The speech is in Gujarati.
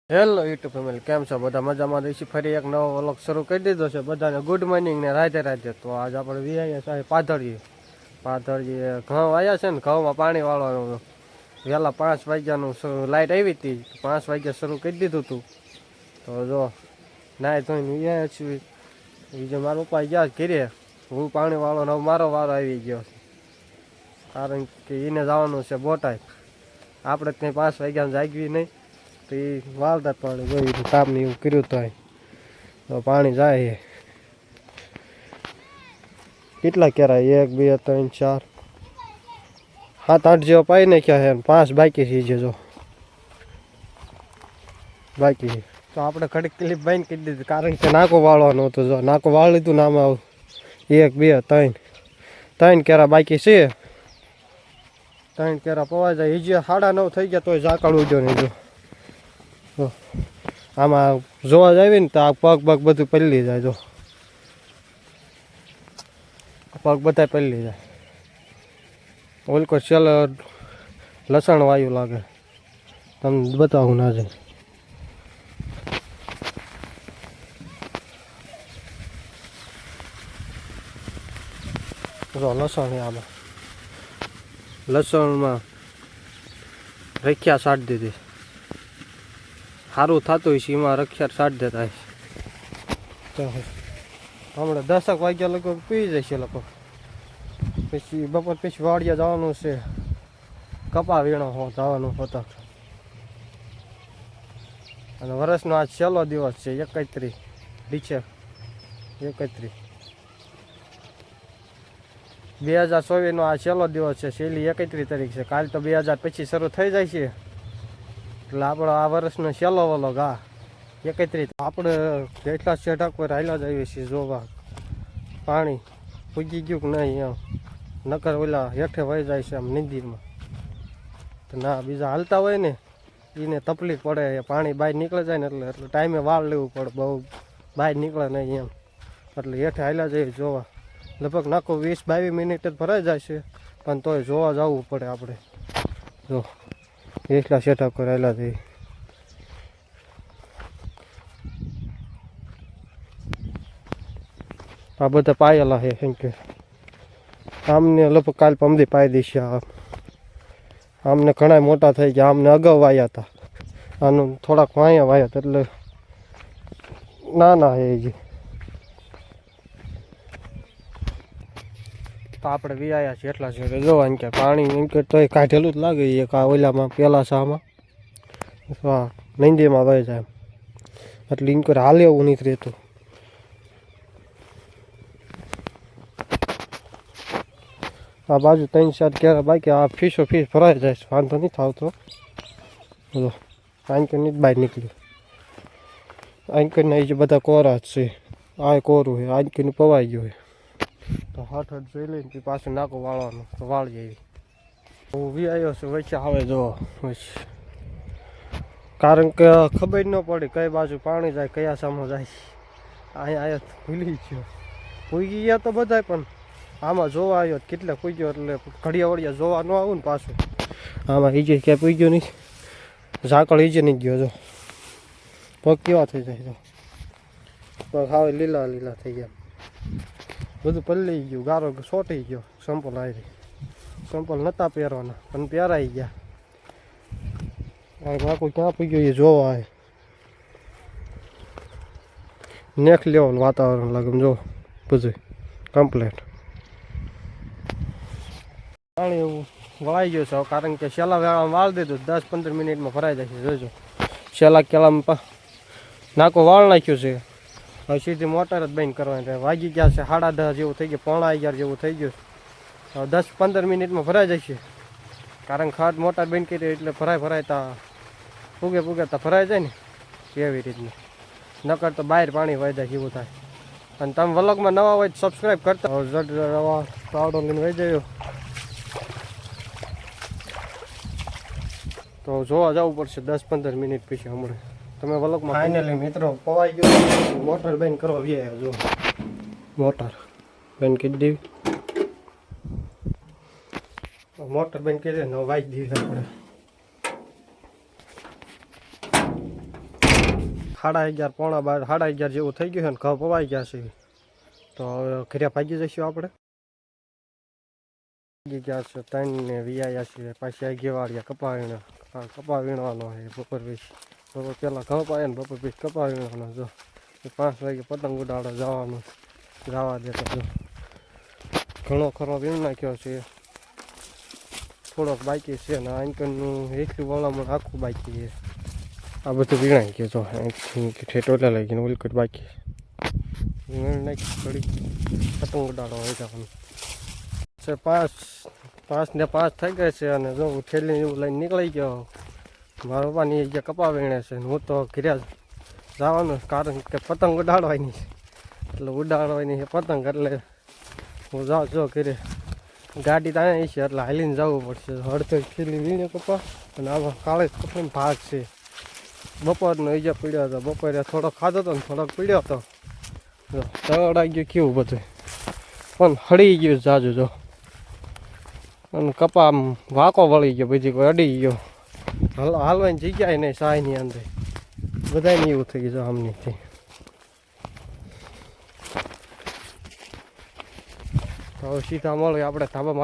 હેલો યુટ્યુબ ફેમિલી, કેમ છો બધા? મજામાં દઈશું. ફરી એક નવો વ્લોગ શરૂ કરી દીધો છે. બધાને ગુડ મોર્નિંગ ને રાધે રાધે. તો આજ આપણે વિયા છે પાથરીએ ઘઉં આવ્યા છે ને, ઘઉંમાં પાણી વાળવાનું. વહેલા 5 વાગ્યાનું લાઇટ આવી હતી, 5 વાગ્યા શરૂ કરી દીધું હતું. તો જો નાય ધોઈને વિયા છીએ. બીજો મારા પપ્પા ગયા ઘીરે, હું પાણી વાળવાનો મારો વારો આવી ગયો છે. કારણ કે એને જવાનું છે બોટાદ. આપણે કંઈ 5 વાગ્યામાં જાગવી નહીં. તો એ વાળતા પાણી જોયું કામ ને એવું કર્યું તો પાણી જાય. કેટલા કેરાય? 1 2 3 4 7 8 જેવા પાઈ નાખ્યા છે. 5 બાકી છે. જો બાકી છે. તો આપણે ઘડીક ક્લિપ બંધ કરી દીધી, કારણ કે નાકો વાળવાનો હતો. જો નાકો વાળી લીધું ને આમાં 1 2 3 કેરા બાકી છે. 3 કેરા પવાઈ જાય. જે 9:30 થઈ ગયા તોય ઝાકળ ઉડ્યો નહીં. જો આમાં જોવા જાય ને તો આ પગ બધું પલળી જાય. જો પગ બધા પલળી જાય. ઓલકો ચલ લસણ વાયુ લાગે. તમને બતાવું ના જાય. જો લસણ આમાં લસણમાં રખ્યા સાટ દીધી. સારું થતું હોય છે એમાં રખ્યા સાટ દેતા હોય. હમણાં 10 વાગ્યા લગભગ પી જાય છે લોકો. પછી બપોર પછી વાડિયા જવાનું છે. કપા વીણો જવાનું હોતા. અને વર્ષનો આજ છેલ્લો દિવસ છે. 31 ડિસેમ્બર 31 2024 આ છેલ્લો દિવસ છે. છેલ્લી 31 તારીખ છે. કાલ તો 2000 પછી શરૂ થઈ જાય છે. એટલે આપણો આ વર્ષનો છેલ્લો વ્લોગ. 31 આપણે જેટલા શેઢા પર હાલ્યા જ આવીએ છીએ જોવા પાણી પૂગી ગયું કે નહીં. એમ નકર ઓલા હેઠે વહી જાય છે આમ નીંદીરમાં. તો ના બીજા હાલતા હોય ને એને તકલીફ પડે. પાણી બહાર નીકળે જાય ને એટલે ટાઈમે વાળ લેવું પડે. બહુ બહાર નીકળે નહીં એમ. એટલે હેઠે હાલ્યા જઈએ જોવા. લગભગ નાખો 20-22 મિનિટ જ ભરાઈ જાય છે, પણ તોય જોવા જવું પડે આપણે. જો એટલા સેટઅપ કરેલા છે. આ બધા પાયેલા છે. કેમ કે આમને લગભગ કાલ પમદી પાઈ દઈશ. આમને ઘણા મોટા થઈ ગયા. આમને અગાઉ વાયા હતા. આનું થોડાક વાયા વાયા હતા એટલે નાના છે. તો આપણે વિયાયા છે એટલા છે. જોવા કે પાણી એમ કે તોય કાઢેલું જ લાગે. એક આ ઓલામાં પેલા શામાં નંદીમાં વહી જાય. એટલે એમ કરે હાલે એવું નથી રહેતું. આ બાજુ 3-4 કેરા બાકી. આ ફીસ ભરાઈ જાય છે. વાંધો નથી આવતો. બોલો આંકર નથી બહાર નીકળ્યું. આંકરના એ જે બધા કોરા જ છે. આ કોરું છે. આંકરનું પવાઈ ગયું છે. તો હઠ જોઈ લઈને પાછું નાકો વાળવાનું. તો વાળી આવી. હું વી આવ્યો છું વચ્ચે આવે જો. કારણ કે ખબર ન પડી કઈ બાજુ પાણી જાય, કયા સામો જાય. અહીંયા આવ્યો ભૂલી ગયો. પૂગી ગયા તો બધા, પણ આમાં જોવા આવ્યો કેટલે પૂગ્યો. એટલે ઘડિયા વળિયા જોવા ન આવું ને પાછું. આમાં ઈજે ક્યાંય પૂગ્યો નહીં. ઝાકળ ઈજે નહીં ગયો. જો પગ કેવા થઈ જાય. જો પગ હવે લીલા લીલા થઈ ગયા. બધું પલળી ગયું. ગારો સોટી ગયો. સંપલ આવી. સંપલ નહોતા પહેરવાના પણ પહેરાઈ ગયા. આખું ક્યાં પૂગ્યો એ જોવા આવે. નેક્સ્ટ લેવલ વાતાવરણ લાગે. જો બધું કમ્પ્લેટ પાણી એવું વળાઈ ગયું છે. કારણ કે છેલ્લા વેળામાં વાળ દીધું. 10-15 મિનિટમાં ભરાઈ જાય છે. જોજો છેલ્લા કેલામાં નાકો વાળ નાખ્યું છે. હવે સીધી મોટર જ બંધ કરવાની. વાગી ગયા છે 10:30 જેવું થઈ ગયું. 11:45 જેવું થઈ ગયું. હવે 10-15 મિનિટમાં ભરાઈ જશે. કારણ ખાટ મોટર બંધ કરી એટલે ભરાયતા પૂગે તો ભરાઈ જાય ને એવી રીતના. નકર તો બહાર પાણી વહી જાય એવું થાય. અને તમે વ્લોગમાં નવા હોય તો સબસ્ક્રાઈબ કરતા. રવા પાવડો લઈને વહી જાય. તો જોવા જવું પડશે 10-15 મિનિટ પછી. હમણાં તમે વ્લોગમાં ફાઇનલી મિત્રો પવાઈ ગયો. મોટર બંધ કરવા આવ્યા. જો મોટર બંધ કરી દેવી. મોટર બંધ કરી દે ને વાગી દીધી આપણે. 11:30 પોણા 12 11:30 જેવું થઈ ગયું છે ને ઘઉં પવાઈ ગયા છે. તો હવે ઘરે ભાગી જઈશું આપણે. ભાગી ગયા છે 3 ને વિયાયા છે. પાછી આ ગેવાળિયા કપા વીણવાનો છે બપોર પછી. બપોર પહેલાં ઘઉં પાયા ને બપોર પછી કપા વીણવાનો. જો 5 વાગે પતંગ ઉડાડવા જવાનું. જવા દે તો જો ઘણો ખરો વીણ નાખ્યો છે. થોડોક બાકી છે ને આંકરનું એટલું વળામણ આખું બાકી છે. આ બધું વીણાઈ ગયું જો અહીંથી ઠેઠોલા લઈ ગયું ઉલકટ બાકી વીણ નાખી થોડી પતંગ ઉડાડવા આવી જવાનું છે. 5 ને 5 થઈ ગયા છે અને જો હું થેલી એવું લઈને નીકળી ગયો. મારા પપ્પાની જે કપા વીણે છે હું તો ઘરે જવાનું કારણ કે પતંગ ઉડાડવાની છે. એટલે ઉડાડવાની છે પતંગ એટલે હું જાઉં જો ઘરે. ગાડી તો અહીંયા છે એટલે હાલીને જવું પડશે. અડધો થેલી વીણે કપા અને આમાં કાળે કપાનો ભાગ છે. બપોરનો ઈજા પીડ્યો હતો. બપોરે થોડોક ખાધો હતો ને થોડોક પીડ્યો હતો. તળાઈ ગયું કેવું બધું પણ હળી ગયું જાજુ જો. અને કપા વાંકો વળી ગયો બધી કોઈ અડી ગયો. હાલવાની જગ્યાએ નહીં સાયની અંદર બધાને એવું થઈ ગયું આમનીથી. તો સીધા મળે આપણે ધાબામાં